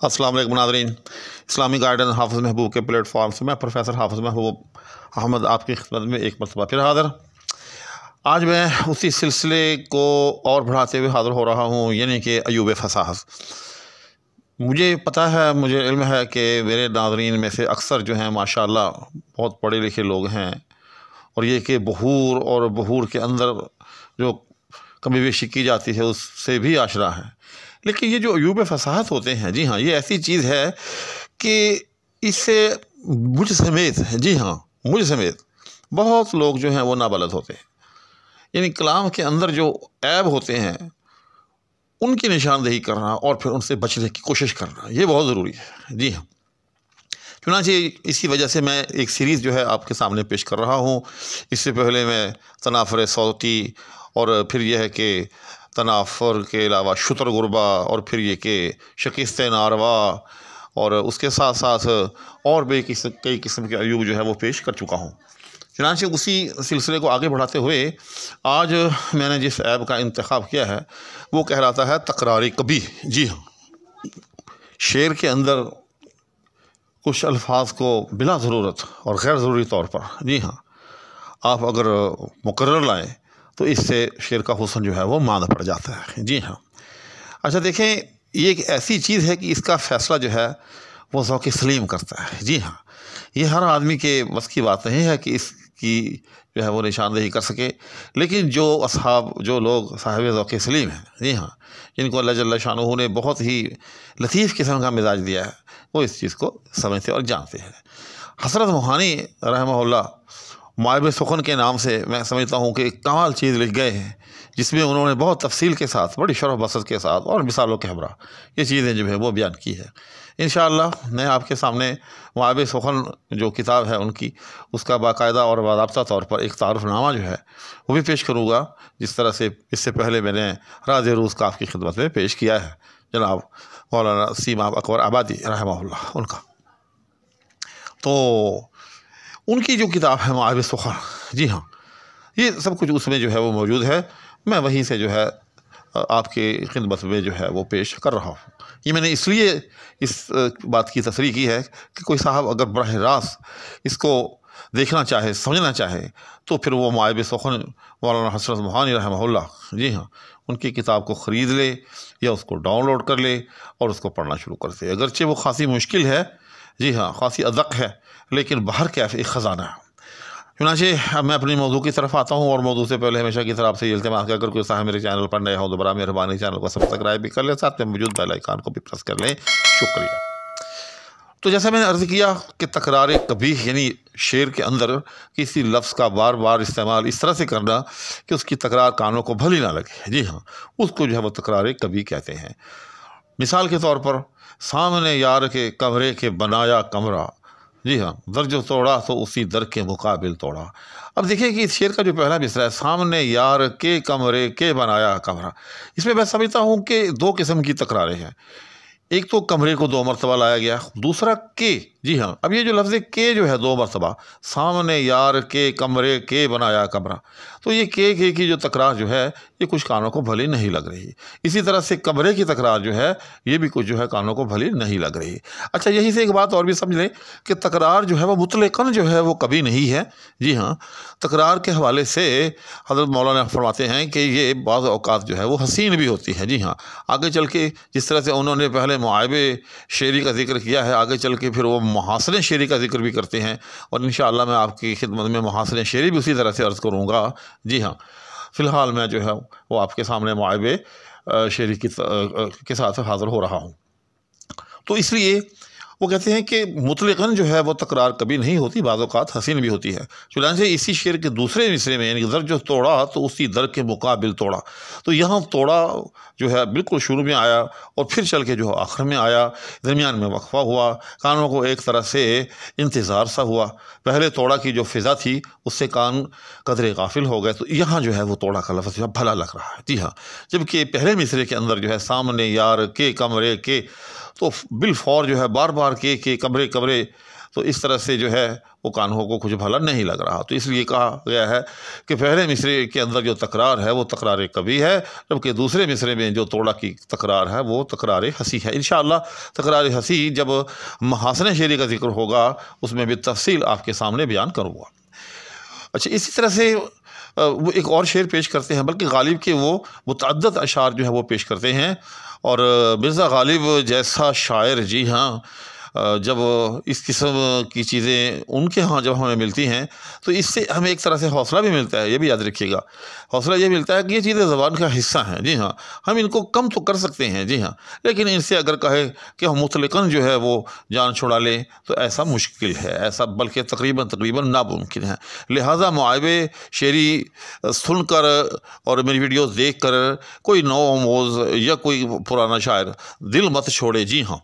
अस्सलाम वालेकुम नाज़रीन, इस्लामी गाइडेंस हाफ़िज़ महबूब के प्लेटफॉर्म से मैं प्रोफेसर हाफ़िज़ महबूब अहमद आपकी खिदमत में एक मरतबा फिर हाज़िर। आज मैं उसी सिलसिले को और बढ़ाते हुए हाज़िर हो रहा हूँ, यानी कि अयूब फ़साहस। मुझे पता है, मुझे इल्म है कि मेरे नाज़रीन में से अक्सर जो हैं माशाअल्लाह बहुत पढ़े लिखे लोग हैं, और ये कि बहूर और बहूर के अंदर जो कमी बेशी की जाती है उससे भी आशना है। लेकिन ये जो अयूब फ़साहत होते हैं, जी हाँ, ये ऐसी चीज़ है कि इससे मुझ समेत, जी हाँ, मुझ समेत बहुत लोग जो हैं वो नाबलद होते हैं। यानी कलाम के अंदर जो ऐब होते हैं उनकी निशानदेही करना और फिर उनसे बचने की कोशिश करना, ये बहुत ज़रूरी है। जी हाँ, चुनांचे इसी वजह से मैं एक सीरीज़ जो है आपके सामने पेश कर रहा हूँ। इससे पहले मैं तनाफ़ुर सौती, और फिर यह है कि तनाफ़ुर के अलावा शुतर गुरबा, और फिर ये कि शिकस्त नारवा, और उसके साथ साथ और भी कई किस्म के अयूब जो है वो पेश कर चुका हूँ। चुनांचे उसी सिलसिले को आगे बढ़ाते हुए आज मैंने जिस ऐब का इंतखाब किया है वो कहलाता है तकरारी कबीह। जी हाँ, शेर के अंदर कुछ अल्फाज को बिला ज़रूरत और गैर ज़रूरी तौर पर, जी हाँ, आप अगर मुकर्रर लाएँ तो इससे शेर का हुस्न जो है वो मांद पड़ जाता है। जी हाँ, अच्छा देखें, ये एक ऐसी चीज़ है कि इसका फ़ैसला जो है वो ज़ौक़ सलीम करता है। जी हाँ, ये हर आदमी के बस की बात नहीं है कि इसकी जो है वो निशानदेही कर सके, लेकिन जो लोग साहिब ज़ौक़ सलीम हैं, जी हाँ, जिनको अल्लाह जल्ल शानुहू ने बहुत ही लतीफ़ किस्म का मिजाज दिया है, वो इस चीज़ को समझते और जानते हैं। हज़रत मोहानी रहमहुल्लाह मवाहिब सुख़न के नाम से मैं समझता हूँ कि कमाल चीज़ लिख गए हैं, जिसमें उन्होंने बहुत तफसील के साथ, बड़ी शरह बसत के साथ और मिसालों के हमरा ये चीज़ें जो है वो बयान की है। इंशाअल्लाह मैं आपके सामने मवाहिब सुख़न जो किताब है उनकी, उसका बाकायदा और बाज़ाब्ता तौर पर एक तारुफ़नामा जो है वो भी पेश करूँगा, जिस तरह से इससे पहले मैंने राज़ रूज़ का आपकी खिदमत में पेश किया है, जनाब मौलाना सीमा अकबर आबादी रहमहुल्लाह उनका। तो उनकी जो किताब है मवाहिब सुख़न, जी हाँ, ये सब कुछ उसमें जो है वो मौजूद है। मैं वहीं से जो है आपके खिदमत में जो है वो पेश कर रहा हूँ। ये मैंने इसलिए इस बात की तसरीह की है कि कोई साहब अगर बराह रास्त इसको देखना चाहे, समझना चाहे, तो फिर वो मवाहिब सुख़न मौलाना हज़रत मोहानी रहमहुल्लाह, जी हाँ, उनकी किताब को ख़रीद ले या उसको डाउनलोड कर ले और उसको पढ़ना शुरू कर दे। अगरचे वो ख़ासी मुश्किल है, जी हाँ, ख़ासी अदक है, लेकिन बाहर कैफ़ एक ख़जाना है। चुनांचे अब मैं अपनी मौजू की तरफ आता हूँ, और मौजू से पहले हमेशा की तरह आपसे ये इल्तिमास है, अगर कोई साहब मेरे चैनल पर नए हो तो बड़ा मेहरबानी चैनल को सब्सक्राइब भी कर लें, साथ में मौजूद बेल आइकन को भी प्रेस कर लें। शुक्रिया। तो जैसा मैंने अर्ज़ किया कि तकरार कबीह यानी शेर के अंदर किसी लफ्ज़ का बार बार इस्तेमाल इस तरह से करना कि उसकी तकरार कानों को भली ना लगे, जी हाँ, उसको जो है वो तकरार कबीह कहते हैं। मिसाल के तौर पर, सामने यार के कमरे के बनाया कमरा, जी हाँ, दर जो तोड़ा तो उसी दर के मुकाबिल तोड़ा। अब देखिए कि इस शेर का जो पहला मिसरा है, सामने यार के कमरे के बनाया कमरा, इसमें मैं समझता हूँ कि दो किस्म की तकरारें हैं। एक तो कमरे को 2 मरतबा लाया गया, दूसरा के, जी हाँ, अब ये जो लफ्ज़ के जो है 2 मरतबा, सामने यार के कमरे के बनाया कमरा, तो ये के की जो तकरार जो है ये कुछ कानों को भली नहीं लग रही। इसी तरह से कमरे की तकरार जो है ये भी कुछ जो है कानों को भली नहीं लग रही। अच्छा, यहीं से एक बात और भी समझ लें कि तकरार जो है वो मुतलकन जो है वो कभी नहीं है। जी हाँ, तकरार के हवाले से हज़रत मौलाना फरमाते हैं कि ये बाज़ औक़ात जो है वो हसीन भी होती है। जी हाँ, आगे चल के जिस तरह से उन्होंने पहले मुआइबे शेरी का जिक्र किया है, आगे चल के फिर वो मुहासिने शेरी का जिक्र भी करते हैं, और इंशाअल्लाह मैं आपकी खिदमत में मुहासिने शेरी भी उसी तरह से अर्ज़ करूँगा। जी हाँ, फ़िलहाल मैं जो है वो आपके सामने मुआइबे शेरी के साथ हाज़िर हो रहा हूँ। तो इसलिए वो कहते हैं कि मुतलक़न जो है वो तकरार कभी नहीं होती, बाज़ औक़ात हसीन भी होती है। चुनांचे इसी शेर के दूसरे मिसरे में, यानी दर जो तोड़ा तो उसी दर के मुकाबिल तोड़ा, तो यहाँ तोड़ा जो है बिल्कुल शुरू में आया और फिर चल के जो आखिर में आया, दरमियान में वक्फ़ा हुआ, कानों को एक तरह से इंतज़ार सा हुआ। पहले तोड़ा की जो फ़िज़ा थी उससे कान कदरे गाफिल हो गए, तो यहाँ जो है वो तोड़ा का लफ्ज़ जो है भला लग रहा है। जी हाँ, जबकि पहले मिसरे के अंदर जो है सामने यार के कमरे के, तो बिलफौर जो है बार बार के कमरे कमरे, तो इस तरह से जो है वो कान्हों को कुछ भला नहीं लग रहा। तो इसलिए कहा गया है कि पहले मिसरे के अंदर जो तकरार है वो तकरार कभी है, जबकि दूसरे मिसरे में जो तोड़ा की तकरार है वो तकरार हंसी है। इंशाअल्लाह तकरार हंसी जब महासन शेरी का जिक्र होगा उसमें भी तफसील आपके सामने बयान करूँगा। अच्छा, इसी तरह से वो एक और शेर पेश करते हैं, बल्कि गालिब के वो मुतअद्दद अशार जो है वो पेश करते हैं। और मिर्ज़ा गालिब जैसा शायर, जी हाँ, जब इस किस्म की चीज़ें उनके यहाँ जब हमें मिलती हैं तो इससे हमें एक तरह से हौसला भी मिलता है। ये भी याद रखिएगा, हौसला ये मिलता है कि ये चीज़ें ज़बान का हिस्सा हैं। जी हाँ, हम इनको कम तो कर सकते हैं, जी हाँ, लेकिन इनसे अगर कहे कि हम मुतलकन जो है वो जान छुड़ा लें तो ऐसा मुश्किल है, ऐसा बल्कि तकरीबन नामुमकिन है। लिहाजा मुआइबे शेरी सुनकर और मेरी वीडियोस देखकर कोई नौआमोज़ या कोई पुराना शायर दिल मत छोड़े। जी हाँ,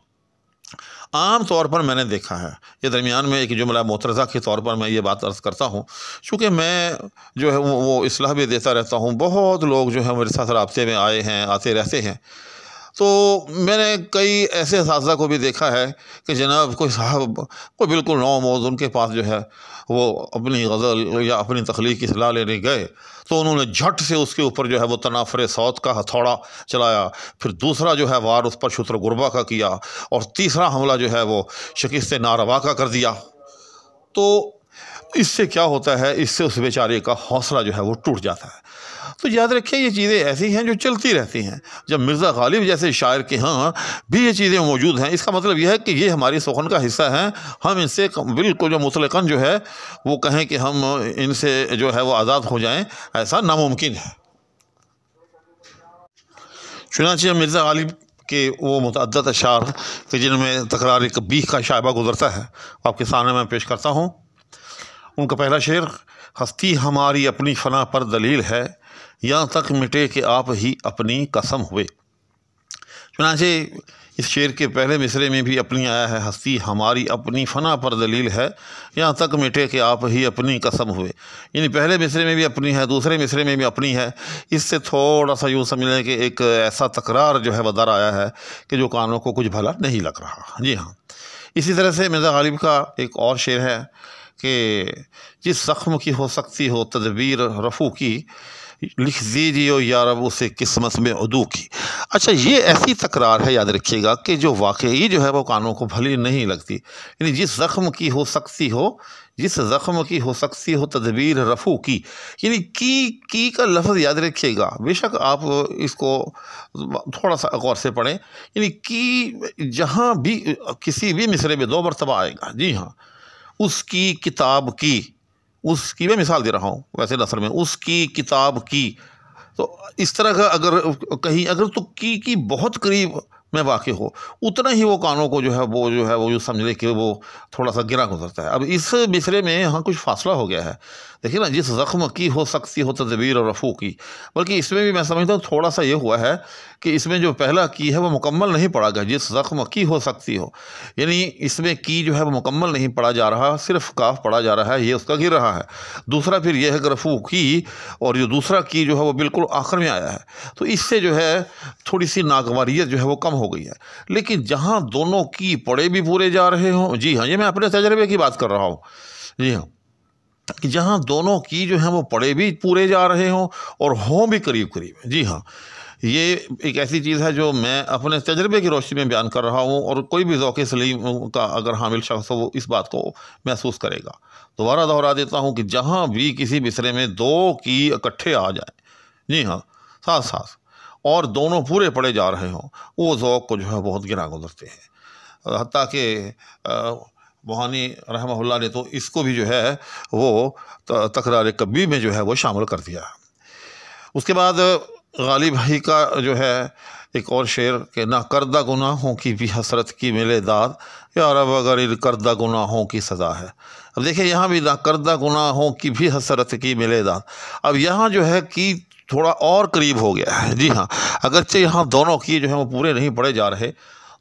आम तौर पर मैंने देखा है, ये दरमियान में एक जुमला मोतरज़ा के तौर पर मैं ये बात अर्ज़ करता हूँ, चूँकि मैं जो है वो इस्लाह भी देता रहता हूँ, बहुत लोग जो है मेरे साथ राब्ते में आए हैं, आते रहते हैं। तो मैंने कई ऐसे असातिज़ा को भी देखा है कि जनाब कोई साहब कोई बिल्कुल नौआमोज़ उनके पास जो है वो अपनी गज़ल या अपनी तख्लीक़ की सलाह लेने गए तो उन्होंने झट से उसके ऊपर जो है वो तनाफरे सौत का हथौड़ा चलाया, फिर दूसरा जो है वार उस पर शुत्र गुरबा का किया, और तीसरा हमला जो है वो शिकस्त नारवा का कर दिया। तो इससे क्या होता है, इससे उस बेचारे का हौसला जो है वो टूट जाता है। तो याद रखिए ये चीज़ें ऐसी हैं जो चलती रहती हैं। जब मिर्ज़ा गालिब जैसे शायर के यहाँ भी ये चीज़ें मौजूद हैं, इसका मतलब यह है कि ये हमारी सुखन का हिस्सा हैं। हम इनसे बिल्कुल जो मुतलकन जो है वो कहें कि हम इनसे जो है वो आज़ाद हो जाएं, ऐसा नामुमकिन है। चुनांचे मिर्ज़ा गालिब के वो मुतअद्दद अशार कि जिनमें तकरार कबीह का शायबा गुज़रता है आपके सामने मैं पेश करता हूँ। उनका पहला शेर, हस्ती हमारी अपनी फ़ना पर दलील है, यहाँ तक मिटे कि आप ही अपनी कसम हुए। चुनांचे इस शेर के पहले मिसरे में भी अपनी आया है, हस्ती हमारी अपनी फ़ना पर दलील है, यहाँ तक मिटे कि आप ही अपनी कसम हुए। यानी पहले मिसरे में भी अपनी है, दूसरे मिसरे में भी अपनी है। इससे थोड़ा सा यूँ समझ लें कि एक ऐसा तकरार जो है वदर आया है कि जो कानों को कुछ भला नहीं लग रहा। जी हाँ, इसी तरह से मिर्ज़ा गालिब का एक और शेर है कि जिस ज़ख्म की हो सकती हो तदबीर रफ़ू की, लिख दीजिए या रब उसे किस्मत में उदू की। अच्छा, ये ऐसी तकरार है, याद रखिएगा, कि जो वाकई जो है वो कानों को भली नहीं लगती। यानी जिस ज़ख्म की हो सकती हो, जिस ज़ख्म की हो सकती हो तदबीर रफ़ू की, यानी की का लफ्ज़ याद रखिएगा, बेशक आप इसको थोड़ा सा गौर से पढ़ें। यानी की जहाँ भी किसी भी मिसरे में 2 मरतबा आएगा। जी हाँ, उसकी किताब की, उसकी मैं मिसाल दे रहा हूँ, वैसे नसर में उसकी किताब की। तो इस तरह का अगर कहीं अगर तो की बहुत करीब में वाक़ हो, उतना ही वो कानों को जो है वो यूँ समझ ले कि वो थोड़ा सा गिरा गुजरता है। अब इस मिसरे में यहाँ कुछ फासला हो गया है। देखिए ना, जिस ज़ख्म की हो सकती हो तदबीर और रफ़ू की, बल्कि इसमें भी मैं समझता हूँ थोड़ा सा ये हुआ है कि इसमें जो पहला की है वो मुकम्मल नहीं पढ़ा गया। जिस ज़ख्म की हो सकती हो, यानी इसमें की जो है वो मुकम्मल नहीं पढ़ा जा रहा, सिर्फ काफ पढ़ा जा रहा है, ये उसका गिर रहा है। दूसरा फिर यह है कि रफ़ू की, और जो दूसरा की जो है वो बिल्कुल आखिर में आया है। तो इससे जो है थोड़ी सी नागवारियत जो है वो कम हो गई है। लेकिन जहाँ दोनों की पढ़े भी पूरे जा रहे हों, जी हाँ, ये मैं अपने तजर्बे की बात कर रहा हूँ। जी हाँ, कि जहाँ दोनों की जो है वो पढ़े भी पूरे जा रहे हों और हों भी करीब करीब। जी हाँ, ये एक ऐसी चीज़ है जो मैं अपने तजर्बे की रोशनी में बयान कर रहा हूँ, और कोई भी ज़ौक़ सलीम का अगर हामिल शख्स हो वो इस बात को महसूस करेगा। दोबारा दोहरा देता हूँ कि जहाँ भी किसी मिसरे में 2 की इकट्ठे आ जाए, जी हाँ, साथ साथ, और दोनों पूरे पढ़े जा रहे हों, वो ज़ौक़ को जो है बहुत गिरा गुज़रते हैं। हत्ता कि मोहानी रहमहुल्लाह ने तो इसको भी जो है वो तकरार कबीह में जो है वो शामिल कर दिया। उसके बाद गालिब भाई का जो है एक और शेर कि ना करदा गुनाहों की भी हसरत की मिले दाद, या रब अगर करदा गुनाहों की सज़ा है। अब देखिए यहाँ भी ना करदा गुनाहों की भी हसरत की मिले दाद। अब यहाँ जो है कि थोड़ा और करीब हो गया है। जी हाँ, अगरचे यहाँ दोनों की जो है वो पूरे नहीं पढ़े जा रहे,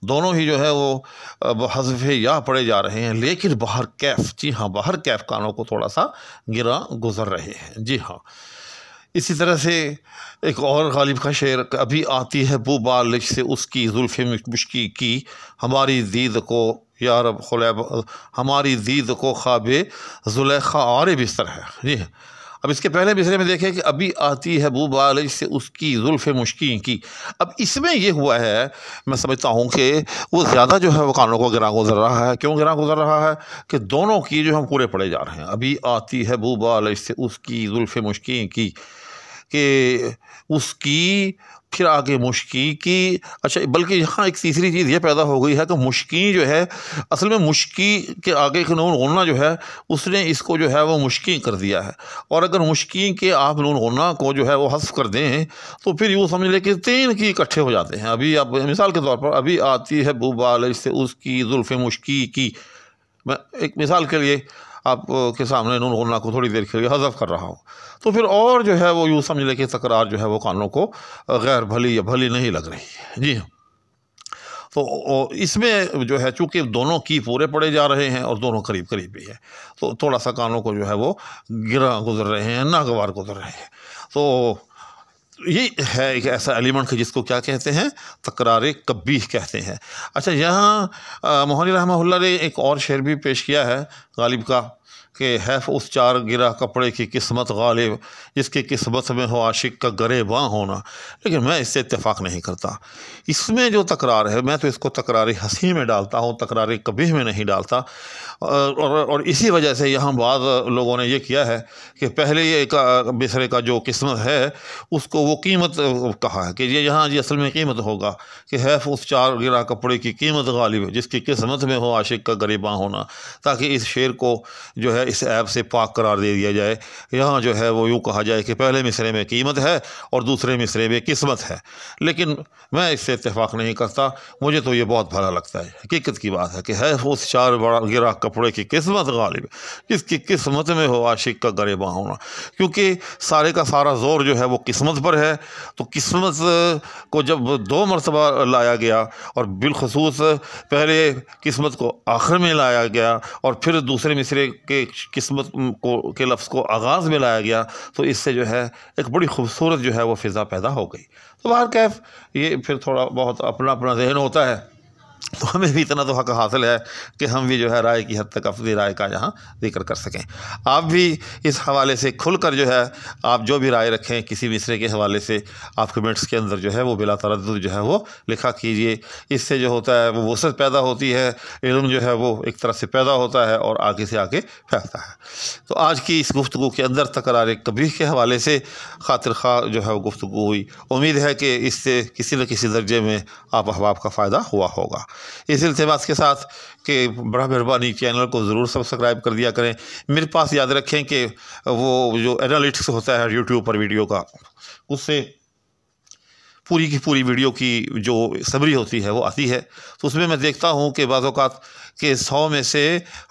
दोनों ही जो है वो हज़फ़ या पढ़े जा रहे हैं, लेकिन बाहर कैफ़, जी हाँ, बाहर कैफ़ कानों को थोड़ा सा गिरा गुज़र रहे हैं। जी हाँ, इसी तरह से एक और गालिब का शेर, अभी आती है बू बालिश से उसकी जुल्फ़े मुश्की की, हमारी दीद को या रब खुलैब, हमारी दीद को ख्वाबे जुलेखा आरे बिस्तर है। जी हाँ। अब इसके पहले मिसरे में देखें कि अभी आती है बू बालिश से उसकी जुल्फ़े मुश्की की। अब इसमें ये हुआ है, मैं समझता हूँ कि वो ज़्यादा जो है वो कानों को गिरा गुजर रहा है। क्यों गिरा गुजर रहा है? कि दोनों की जो हम पूरे पड़े जा रहे हैं। अभी आती है बू बालिश से उसकी जुल्फ़े मुश्की की, कि उसकी, फिर आगे मुश्की की। अच्छा, बल्कि यहाँ एक तीसरी चीज़ ये पैदा हो गई है कि मुश्की जो है, असल में मुश्की के आगे का नून गुन्ना जो है उसने इसको जो है वो मुश्की कर दिया है। और अगर मुश्की के आप नून गुन्ना को जो है वो हस्फ कर दें तो फिर यूँ समझ लें कि तीन की इकट्ठे हो जाते हैं। अभी आप मिसाल के तौर पर, अभी आती है बू बालिश से उसकी जुल्फ़े मुश्की की, मैं एक मिसाल के लिए आप के सामने नून गुन्ना को थोड़ी देर के लिए हज़फ कर रहा हूँ, तो फिर और जो है वो यूँ समझ लें कि तकरार जो है वो कानों को गैर भली या भली नहीं लग रही है। जी हाँ। तो इसमें जो है चूँकि दोनों की पूरे पड़े जा रहे हैं और दोनों करीब करीब भी है, तो थोड़ा सा कानों को जो है वो गिरा गुजर रहे हैं, नागवार गुजर रहे हैं। तो ये है एक ऐसा एलिमेंट जिसको क्या कहते हैं, तकरार कब्बीह कहते हैं। अच्छा, यहाँ मोहनी रहमतुल्लाह ने एक और शेर भी पेश किया है गालिब का, कि हैफ उस चार गिरा कपड़े की किस्मत गालिब, जिसकी किस्मत में हो आशिक का गरेबां होना। लेकिन मैं इससे इत्तेफाक नहीं करता। इसमें जो तकरार है, मैं तो इसको तकरार हंसी में डालता हूँ, तकरार कबीह में नहीं डालता। और इसी वजह से यहाँ बाद लोगों ने ये किया है कि पहले ये मिसरे का जो किस्मत है उसको वो कीमत कहा है, कि ये यहाँ जी असल में कीमत होगा, कि हैफ उस चार गिरा कपड़े की कीमत गालिब, जिसकी किस्मत में हो आशिक का गरेबां होना, ताकि इस शेर को जो है इस ऐप से पाक करार दे दिया जाए। यहाँ जो है वो यूँ कहा जाए कि पहले मिसरे में कीमत है और दूसरे मिसरे में किस्मत है। लेकिन मैं इससे इत्तेफाक नहीं करता, मुझे तो ये बहुत भला लगता है। हकीकत की बात है कि है उस चार बड़ा गिरा कपड़े की किस्मत गालिब, जिसकी किस्मत में हो आशिक का गरेबां होना। क्योंकि सारे का सारा जोर जो है वो किस्मत पर है। तो किस्मत को जब दो मरतबा लाया गया और बिलखसूस पहले किस्मत को आखिर में लाया गया और फिर दूसरे मिसरे के किस्मत को के लफ्ज़ को आगाज़ में लाया गया, तो इससे जो है एक बड़ी खूबसूरत जो है वो फ़िज़ा पैदा हो गई। तो बाहर कैफ ये फिर थोड़ा बहुत अपना अपना जहन होता है, तो हमें भी इतना तो हक़ हासिल है कि हम भी जो है राय की हद तक अपनी राय का यहाँ जिक्र कर सकें। आप भी इस हवाले से खुलकर जो है आप जो भी राय रखें किसी मिसरे के हवाले से, आप कमेंट्स के अंदर जो है वो बिला तरद्दुद जो है वो लिखा कीजिए। इससे जो होता है वो वसअत पैदा होती है, इल्म जो है वो एक तरह से पैदा होता है और आगे से आगे फैलता है। तो आज की इस गुफ्तगू के अंदर तकरार कबीह के हवाले से खातिर खा जो है वो गुफ्तगू हुई। उम्मीद है कि इससे किसी न किसी दर्जे में आप अहबाब का फ़ायदा हुआ होगा। इस इल्तिमास के साथ कि बड़ा मेहरबानी चैनल को ज़रूर सब्सक्राइब कर दिया करें। मेरे पास याद रखें कि वो जो एनालिटिक्स होता है यूट्यूब पर वीडियो का, उससे पूरी की पूरी वीडियो की जो समरी होती है वो आती है। तो उसमें मैं देखता हूँ कि बाज़ औक़ात के 100 में से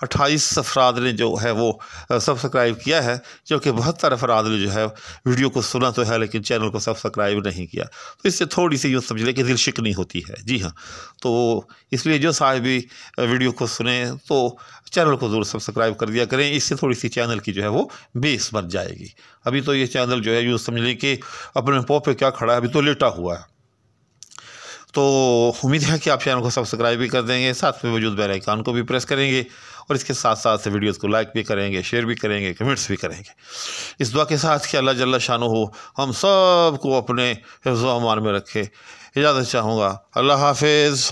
28 अफराद ने जो है वो सब्सक्राइब किया है, जबकि 72 अफराद ने जो है वीडियो को सुना तो है लेकिन चैनल को सब्सक्राइब नहीं किया। तो इससे थोड़ी सी यूँ समझ लें कि दिल शिकनी होती है। जी हाँ, तो इसलिए जो साहिब भी वीडियो को सुने तो चैनल को ज़रूर सब्सक्राइब कर दिया करें। इससे थोड़ी सी चैनल की जो है वो बेस बन जाएगी। अभी तो ये चैनल जो है यूँ समझ लें कि अपने पाँव पे क्या खड़ा है, अभी तो लेटा हुआ है। तो उम्मीद है कि आप चैनल को सब्सक्राइब भी कर देंगे, साथ में मौजूद बेल आइकन को भी प्रेस करेंगे और इसके साथ साथ से वीडियोस को लाइक भी करेंगे, शेयर भी करेंगे, कमेंट्स भी करेंगे। इस दुआ के साथ कि अल्लाह जल्ला शानुहू हम सब को अपने हिफ्ज़ व अमान में रखे। इजाज़त चाहूँगा। अल्लाह हाफ़िज़।